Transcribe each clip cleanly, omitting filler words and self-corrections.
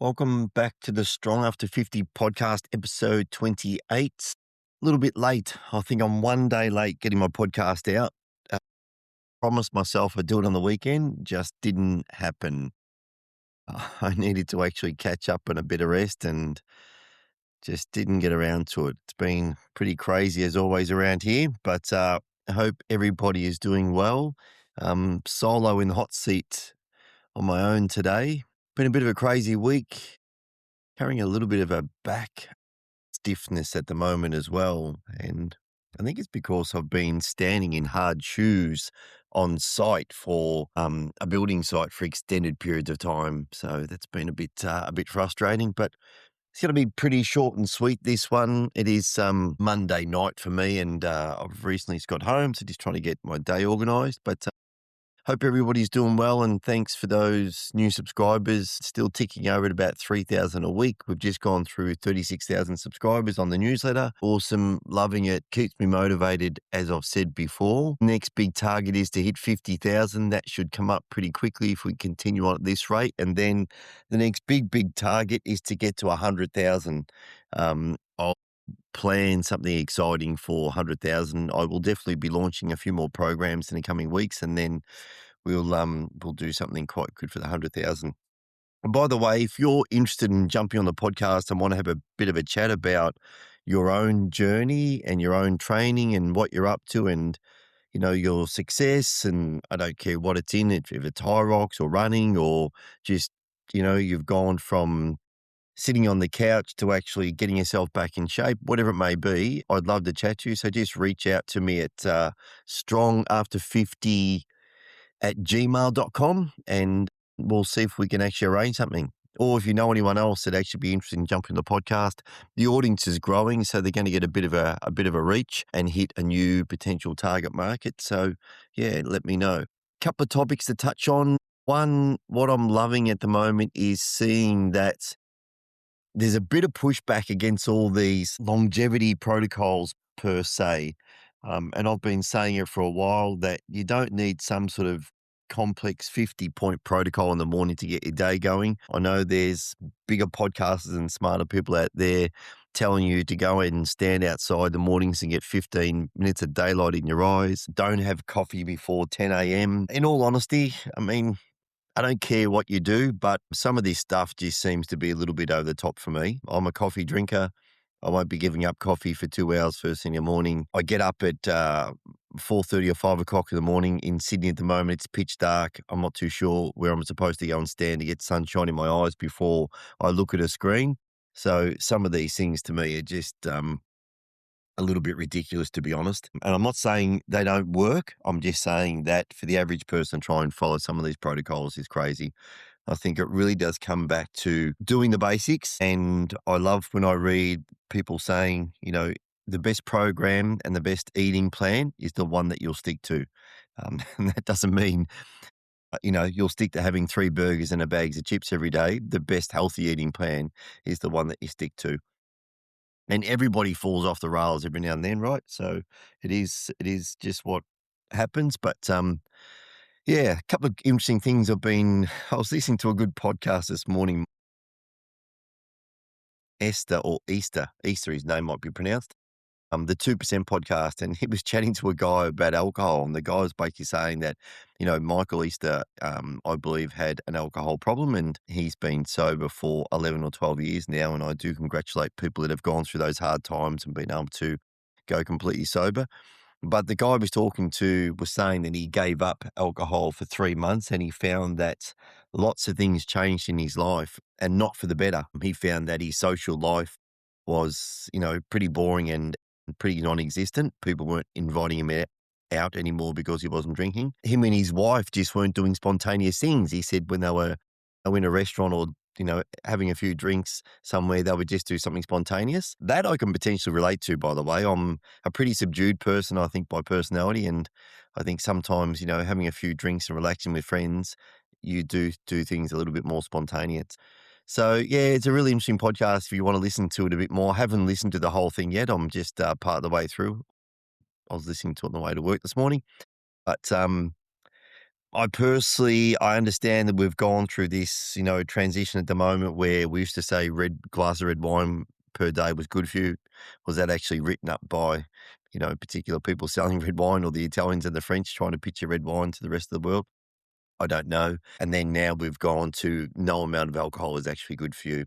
Welcome back to the Strong After 50 podcast, episode 28. A little bit late. I think I'm one day late getting my podcast out. Promised myself I'd do it on the weekend, just didn't happen. I needed to actually catch up and a bit of rest and just didn't get around to it. It's been pretty crazy as always around here, but I hope everybody is doing well. Solo in the hot seat on my own today. Been a bit of a crazy week, carrying a little bit of a back stiffness at the moment as well. And I think it's because I've been standing in hard shoes on site for a building site for extended periods of time. So that's been a bit frustrating, but it's going to be pretty short and sweet, this one. It is Monday night for me, and I've recently just got home, so just trying to get my day organised. But hope everybody's doing well, and thanks for those new subscribers. Still ticking over at about 3,000 a week. We've just gone through 36,000 subscribers on the newsletter. Awesome, loving it, keeps me motivated, as I've said before. Next big target is to hit 50,000. That should come up pretty quickly if we continue on at this rate. And then the next big target is to get to 100,000. I'll plan something exciting for 100,000. I will definitely be launching a few more programs in the coming weeks, and then we'll do something quite good for the 100,000. And by the way, if you're interested in jumping on the podcast and want to have a bit of a chat about your own journey and your own training and what you're up to, and your success, and I don't care what it's in, if it's high rocks or running, or just you've gone from sitting on the couch to actually getting yourself back in shape, whatever it may be, I'd love to chat to you. So just reach out to me at strongafter50@gmail.com, and we'll see if we can actually arrange something. Or if you know anyone else that actually be interested in jumping on the podcast, the audience is growing, so they're going to get a bit of a reach and hit a new potential target market. So yeah, let me know. Couple of topics to touch on. One, what I'm loving at the moment is seeing that there's a bit of pushback against all these longevity protocols per se. And I've been saying it for a while that you don't need some sort of complex 50-point protocol in the morning to get your day going. I know there's bigger podcasters and smarter people out there telling you to go ahead and stand outside the mornings and get 15 minutes of daylight in your eyes. Don't have coffee before 10 a.m. In all honesty, I don't care what you do, but some of this stuff just seems to be a little bit over the top for me. I'm a coffee drinker. I won't be giving up coffee for 2 hours first thing in the morning. I get up at 4:30 or 5 o'clock in the morning. In Sydney at the moment, it's pitch dark. I'm not too sure where I'm supposed to go and stand to get sunshine in my eyes before I look at a screen. So some of these things to me are just a little bit ridiculous, to be honest. And I'm not saying they don't work. I'm just saying that for the average person, try and follow some of these protocols is crazy. I think it really does come back to doing the basics. And I love when I read people saying, the best program and the best eating plan is the one that you'll stick to. And that doesn't mean, you'll stick to having 3 burgers and a bag of chips every day. The best healthy eating plan is the one that you stick to. And everybody falls off the rails every now and then, right? So it is just what happens. But yeah, a couple of interesting things I was listening to a good podcast this morning. Easter, his name might be pronounced, the 2% podcast, and he was chatting to a guy about alcohol, and the guy was basically saying that, Michael Easter, I believe, had an alcohol problem, and he's been sober for 11 or 12 years now, and I do congratulate people that have gone through those hard times and been able to go completely sober. But the guy I was talking to was saying that he gave up alcohol for 3 months, and he found that lots of things changed in his life, and not for the better. He found that his social life was, pretty boring and pretty non-existent. People weren't inviting him out anymore because he wasn't drinking. Him and his wife just weren't doing spontaneous things. He said when they were in a restaurant or having a few drinks somewhere, they would just do something spontaneous. That I can potentially relate to, by the way. I'm a pretty subdued person, I think, by personality. And I think sometimes, having a few drinks and relaxing with friends, you do things a little bit more spontaneous. So, yeah, it's a really interesting podcast if you want to listen to it a bit more. I haven't listened to the whole thing yet. I'm just part of the way through. I was listening to it on the way to work this morning. But I understand that we've gone through this, transition at the moment where we used to say red glass of red wine per day was good for you. Was that actually written up by, particular people selling red wine, or the Italians and the French trying to pitch a red wine to the rest of the world? I don't know. And then now we've gone to no amount of alcohol is actually good for you.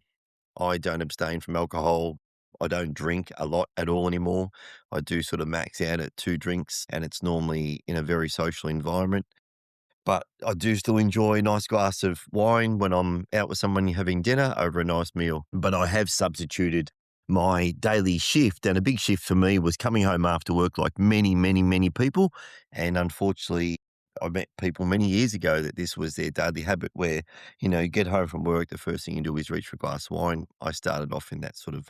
I don't abstain from alcohol. I don't drink a lot at all anymore. I do sort of max out at 2 drinks, and it's normally in a very social environment. But I do still enjoy a nice glass of wine when I'm out with someone having dinner over a nice meal. But I have substituted my daily shift, and a big shift for me was coming home after work like many, many, many people. And unfortunately, I met people many years ago that this was their daily habit where, you get home from work, the first thing you do is reach for a glass of wine. I started off in that sort of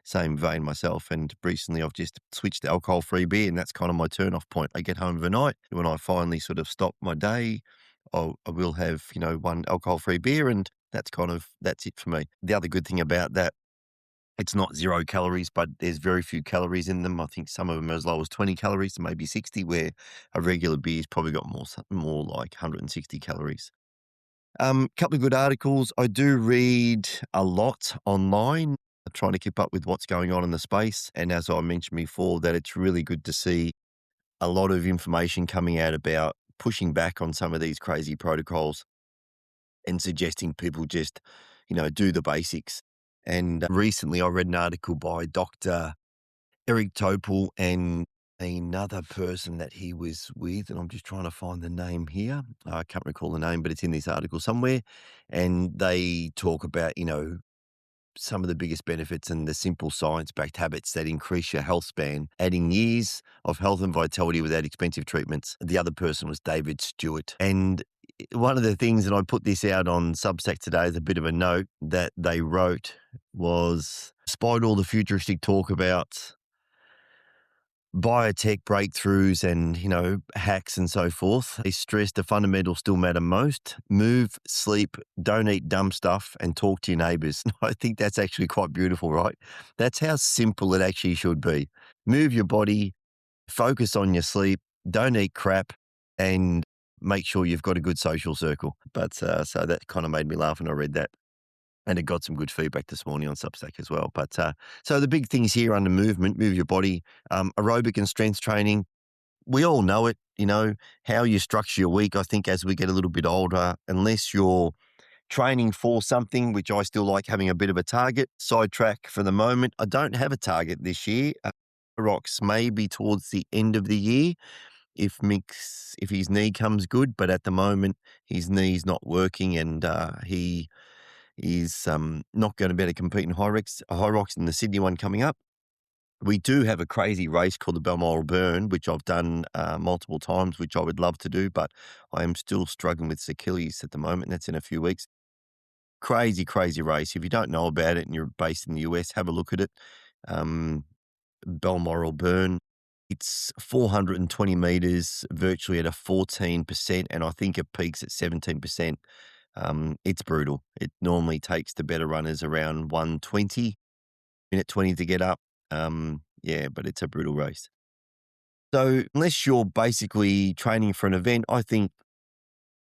same vein myself, and recently I've just switched to alcohol-free beer, and that's kind of my turn-off point. I get home overnight, when I finally sort of stop my day, I will have, one alcohol-free beer, and that's it for me. The other good thing about that, it's not 0 calories, but there's very few calories in them. I think some of them are as low as 20 calories to maybe 60, where a regular beer's probably got more like 160 calories. Couple of good articles. I do read a lot online, trying to keep up with what's going on in the space. And as I mentioned before, that it's really good to see a lot of information coming out about pushing back on some of these crazy protocols and suggesting people just, do the basics. And recently I read an article by Dr. Eric Topol and another person that he was with, and I'm just trying to find the name here. I can't recall the name, but it's in this article somewhere. And they talk about, some of the biggest benefits and the simple science-backed habits that increase your health span, adding years of health and vitality without expensive treatments. The other person was David Stewart. And one of the things, and I put this out on Substack today as a bit of a note that they wrote was, despite all the futuristic talk about biotech breakthroughs and, hacks and so forth, they stress the fundamentals still matter most. Move, sleep, don't eat dumb stuff, and talk to your neighbors. I think that's actually quite beautiful, right? That's how simple it actually should be. Move your body, focus on your sleep, don't eat crap, and make sure you've got a good social circle. But so that kind of made me laugh when I read that. And it got some good feedback this morning on Substack as well. But so the big things here under movement, move your body, aerobic and strength training. We all know it, how you structure your week. I think as we get a little bit older, unless you're training for something, which I still like having a bit of a target, sidetrack for the moment. I don't have a target this year. Rocks maybe towards the end of the year if his knee comes good, but at the moment his knee's not working, and he is not going to be able to compete in high rocks in the Sydney one coming up. We do have a crazy race called the Balmoral Burn, which I've done multiple times, which I would love to do, but I am still struggling with Achilles at the moment. That's in a few weeks. Crazy, crazy race. If you don't know about it and you're based in the US, have a look at it. Balmoral Burn. It's 420 meters, virtually at a 14%, and I think it peaks at 17%. It's brutal. It normally takes the better runners around 120, minute 20 to get up. But it's a brutal race. So unless you're basically training for an event, I think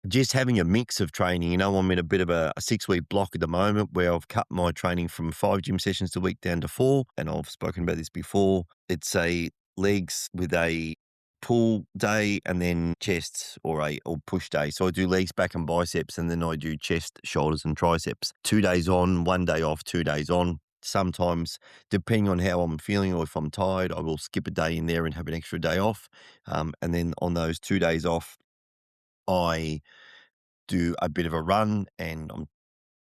just having a mix of training, I'm in a bit of a 6-week block at the moment where I've cut my training from 5 gym sessions a week down to 4. And I've spoken about this before. It's a legs with a pull day and then chest or push day. So I do legs, back and biceps, and then I do chest, shoulders and triceps. 2 days on, 1 day off, 2 days on. Sometimes, depending on how I'm feeling or if I'm tired, I will skip a day in there and have an extra day off. And then on those 2 days off, I do a bit of a run, and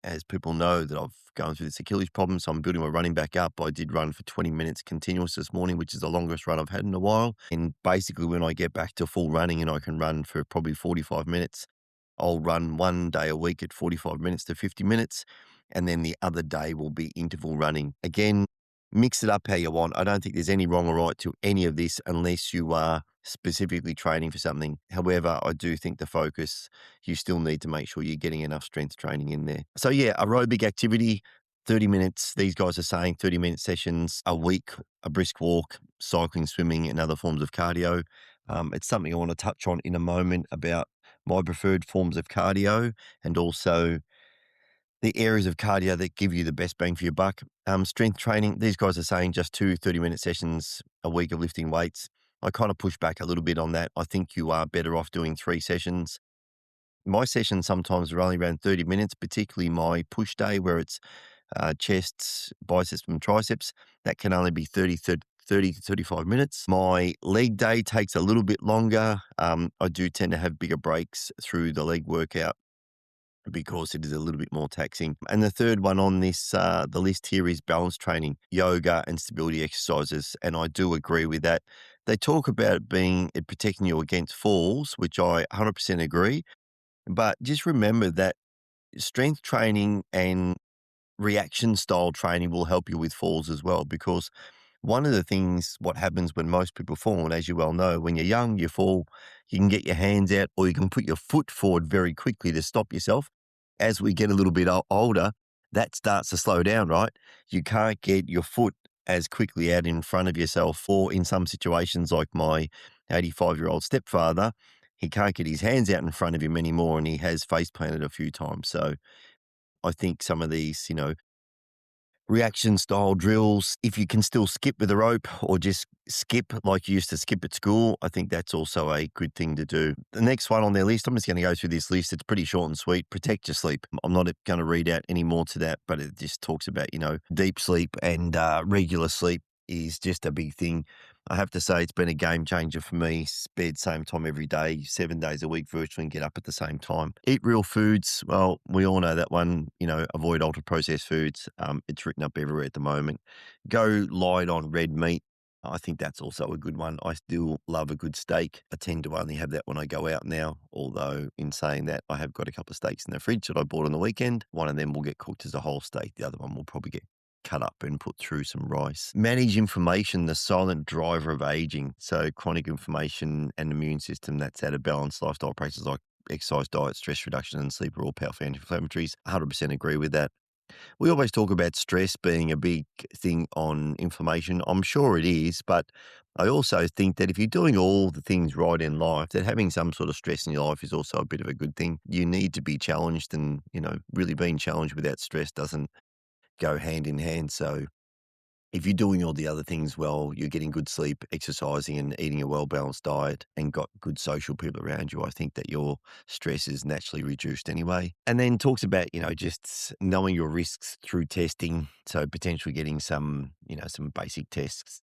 as people know that I've gone through this Achilles problem, so I'm building my running back up. I did run for 20 minutes continuous this morning, which is the longest run I've had in a while. And basically when I get back to full running and I can run for probably 45 minutes, I'll run 1 day a week at 45 minutes to 50 minutes. And then the other day will be interval running. Again, mix it up how you want. I don't think there's any wrong or right to any of this unless you are specifically training for something. However, I do think the focus, you still need to make sure you're getting enough strength training in there. So yeah, aerobic activity, 30 minutes. These guys are saying 30-minute sessions a week, a brisk walk, cycling, swimming, and other forms of cardio. It's something I want to touch on in a moment about my preferred forms of cardio and also the areas of cardio that give you the best bang for your buck. Strength training, these guys are saying just 2 30-minute sessions a week of lifting weights. I kind of push back a little bit on that. I think you are better off doing 3 sessions. My sessions sometimes are only around 30 minutes, particularly my push day where it's chests, biceps, and triceps. That can only be 30 to 35 minutes. My leg day takes a little bit longer. I do tend to have bigger breaks through the leg workout because it is a little bit more taxing. And the third one on this, the list here is balance training, yoga and stability exercises. And I do agree with that. They talk about it protecting you against falls, which I 100% agree. But just remember that strength training and reaction style training will help you with falls as well, because one of the things, what happens when most people fall, and as you well know, when you're young, you fall, you can get your hands out or you can put your foot forward very quickly to stop yourself. As we get a little bit older, that starts to slow down, right? You can't get your foot as quickly out in front of yourself, or in some situations, like my 85-year-old stepfather, he can't get his hands out in front of him anymore and he has face planted a few times. So I think some of these, reaction style drills, if you can still skip with a rope or just skip like you used to skip at school, I think that's also a good thing to do. The next one on their list, I'm just going to go through this list. It's pretty short and sweet. Protect your sleep. I'm not going to read out any more to that, but it just talks about, deep sleep and regular sleep is just a big thing. I have to say it's been a game changer for me. Bed same time every day, 7 days a week virtually, and get up at the same time. Eat real foods. Well, we all know that one, avoid ultra processed foods. It's written up everywhere at the moment. Go light on red meat. I think that's also a good one. I still love a good steak. I tend to only have that when I go out now, although in saying that, I have got a couple of steaks in the fridge that I bought on the weekend. One of them will get cooked as a whole steak. The other one will probably get cut up and put through some rice. Manage inflammation, the silent driver of aging. So chronic inflammation and immune system that's out of balance. Lifestyle practices like exercise, diet, stress reduction, and sleep are all powerful anti-inflammatories. 100% agree with that. We always talk about stress being a big thing on inflammation. I'm sure it is, but I also think that if you're doing all the things right in life, that having some sort of stress in your life is also a bit of a good thing. You need to be challenged, and, really being challenged without stress doesn't go hand in hand. So if you're doing all the other things well, you're getting good sleep, exercising and eating a well-balanced diet and got good social people around you, I think that your stress is naturally reduced anyway. And then talks about, just knowing your risks through testing. So potentially getting some basic tests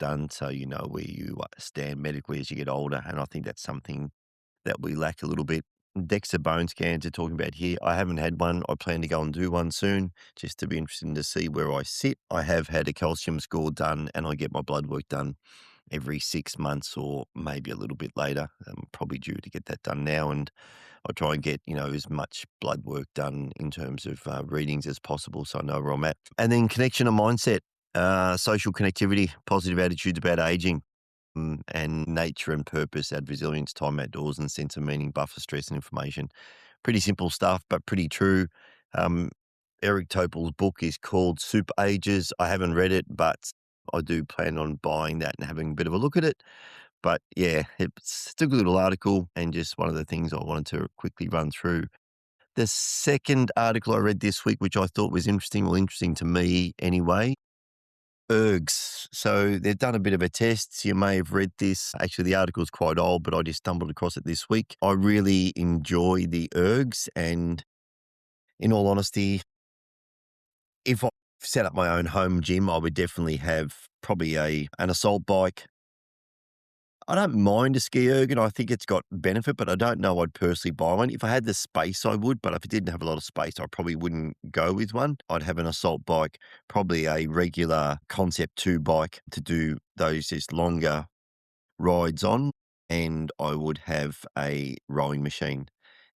done so you know where you stand medically as you get older. And I think that's something that we lack a little bit. DEXA bone scans are talking about here. I haven't had one. I plan to go and do one soon, just to be interesting to see where I sit. I have had a calcium score done, and I get my blood work done every 6 months or maybe a little bit later. I'm probably due to get that done now, and I try and get, as much blood work done in terms of readings as possible so I know where I'm at. And then connection and mindset, social connectivity, positive attitudes about aging. And nature and purpose add resilience, time outdoors, and sense of meaning, buffer stress and information. Pretty simple stuff, but pretty true. Um, Eric Topol's book is called Super Ages. I haven't read it, but I do plan on buying that and having a bit of a look at it. But yeah, it's a good little article and just one of the things I wanted to quickly run through. The second article I read this week, which I thought was interesting to me anyway, ergs. So they've done a bit of a test. You may have read this. Actually, the article is quite old, but I just stumbled across it this week. I really enjoy the ergs, and in all honesty, if I set up my own home gym, I would definitely have probably an assault bike. I don't mind a ski erg, and I think it's got benefit, but I don't know I'd personally buy one. If I had the space, I would, but if I didn't have a lot of space, I probably wouldn't go with one. I'd have an assault bike, probably a regular Concept 2 bike to do those just longer rides on, and I would have a rowing machine.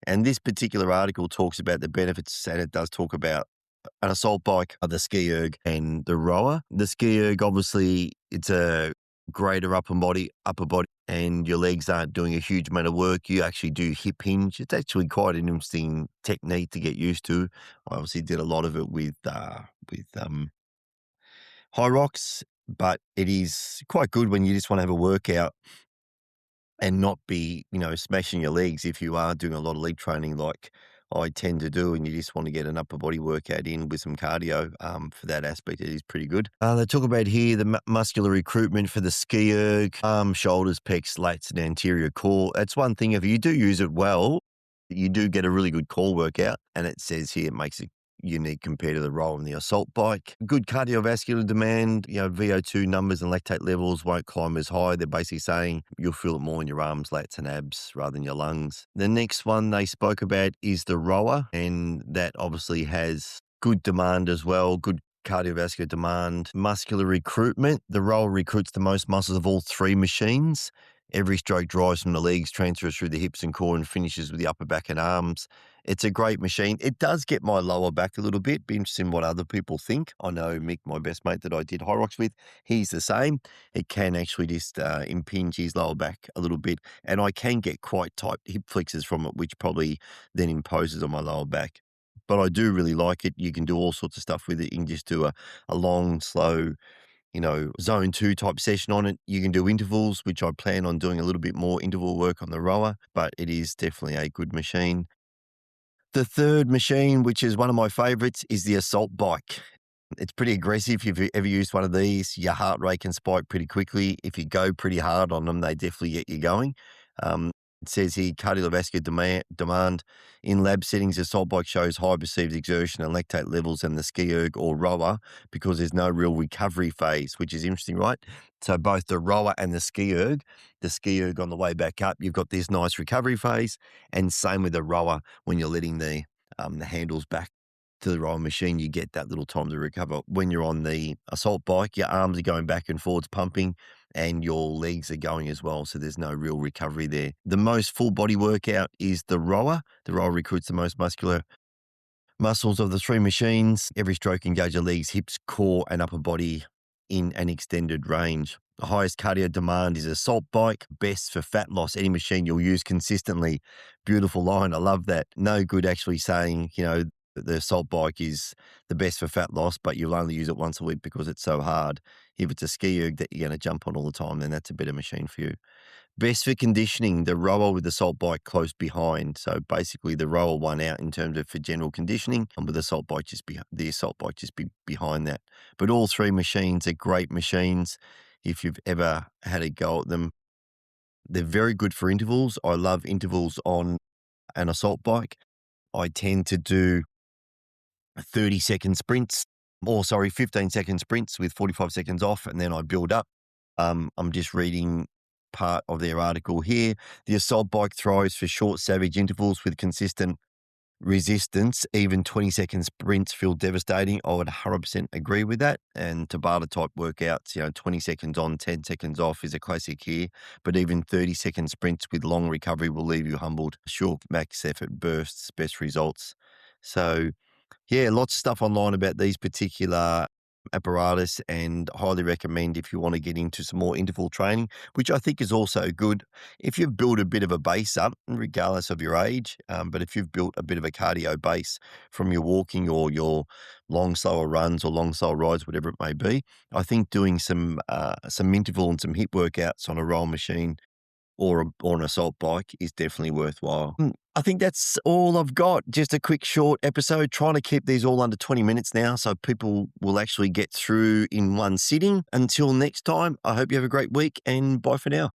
And this particular article talks about the benefits, and it does talk about an assault bike, the ski erg, and the rower. The ski erg, obviously, it's a greater upper body, and your legs aren't doing a huge amount of work. You actually do hip hinge. It's actually quite an interesting technique to get used to. I obviously did a lot of it with high rocks, but it is quite good when you just want to have a workout and not be, smashing your legs if you are doing a lot of leg training like I tend to do, and you just want to get an upper body workout in with some cardio. For that aspect, it is pretty good. They talk about here the muscular recruitment for the ski erg, arms, shoulders, pecs, lats, and anterior core. That's one thing. If you do use it well, you do get a really good core workout, and it says here it makes it unique compared to the roll and the assault bike. Good cardiovascular demand, VO2 numbers and lactate levels won't climb as high. They're basically saying you'll feel it more in your arms, lats and abs rather than your lungs. The next one they spoke about is the rower, and that obviously has good demand as well, good cardiovascular demand. Muscular recruitment, the rower recruits the most muscles of all three machines. Every stroke drives from the legs, transfers through the hips and core, and finishes with the upper back and arms. It's a great machine. It does get my lower back a little bit. Be interested in what other people think. I know Mick, my best mate that I did high rocks with, he's the same. It can actually just impinge his lower back a little bit, and I can get quite tight hip flexors from it, which probably then imposes on my lower back. But I do really like it. You can do all sorts of stuff with it. You can just do a long, slow, zone 2 type session on it. You can do intervals, which I plan on doing a little bit more interval work on the rower, but it is definitely a good machine. The third machine, which is one of my favorites, is the assault bike. It's pretty aggressive. If you've ever used one of these, your heart rate can spike pretty quickly. If you go pretty hard on them, they definitely get you going. It says here, cardiovascular demand. In lab settings, assault bike shows high perceived exertion and lactate levels in the ski erg or rower because there's no real recovery phase, which is interesting, right? So both the rower and the ski erg on the way back up, you've got this nice recovery phase, and same with the rower when you're letting the handles back to the rowing machine, you get that little time to recover. When you're on the assault bike, your arms are going back and forwards pumping, and your legs are going as well, so there's no real recovery there. The most full body workout is the rower. The rower recruits the most muscular muscles of the three machines. Every stroke engages your legs, hips, core, and upper body in an extended range. The highest cardio demand is assault bike, best for fat loss, any machine you'll use consistently. Beautiful line. I love that. No good actually saying, that the assault bike is the best for fat loss, but you'll only use it once a week because it's so hard. If it's a ski erg that you're going to jump on all the time, then that's a better machine for you. Best for conditioning, the rower with the assault bike close behind. So basically the rower won out in terms of for general conditioning, and with the assault bike just behind that. But all three machines are great machines if you've ever had a go at them. They're very good for intervals. I love intervals on an assault bike. I tend to do 15-second sprints with 45 seconds off, and then I build up. I'm just reading part of their article here. The assault bike thrives for short, savage intervals with consistent resistance. Even 20-second sprints feel devastating. I would 100% agree with that. And Tabata type workouts, 20 seconds on, 10 seconds off is a classic here. But even 30-second sprints with long recovery will leave you humbled. Short max effort bursts, best results. So yeah, lots of stuff online about these particular apparatus, and highly recommend if you want to get into some more interval training, which I think is also good if you've built a bit of a base up, regardless of your age. But if you've built a bit of a cardio base from your walking or your long, slower runs or long, slower rides, whatever it may be, I think doing some interval and some hip workouts on a roll machine or an assault bike is definitely worthwhile. I think that's all I've got. Just a quick short episode, trying to keep these all under 20 minutes now so people will actually get through in one sitting. Until next time, I hope you have a great week, and bye for now.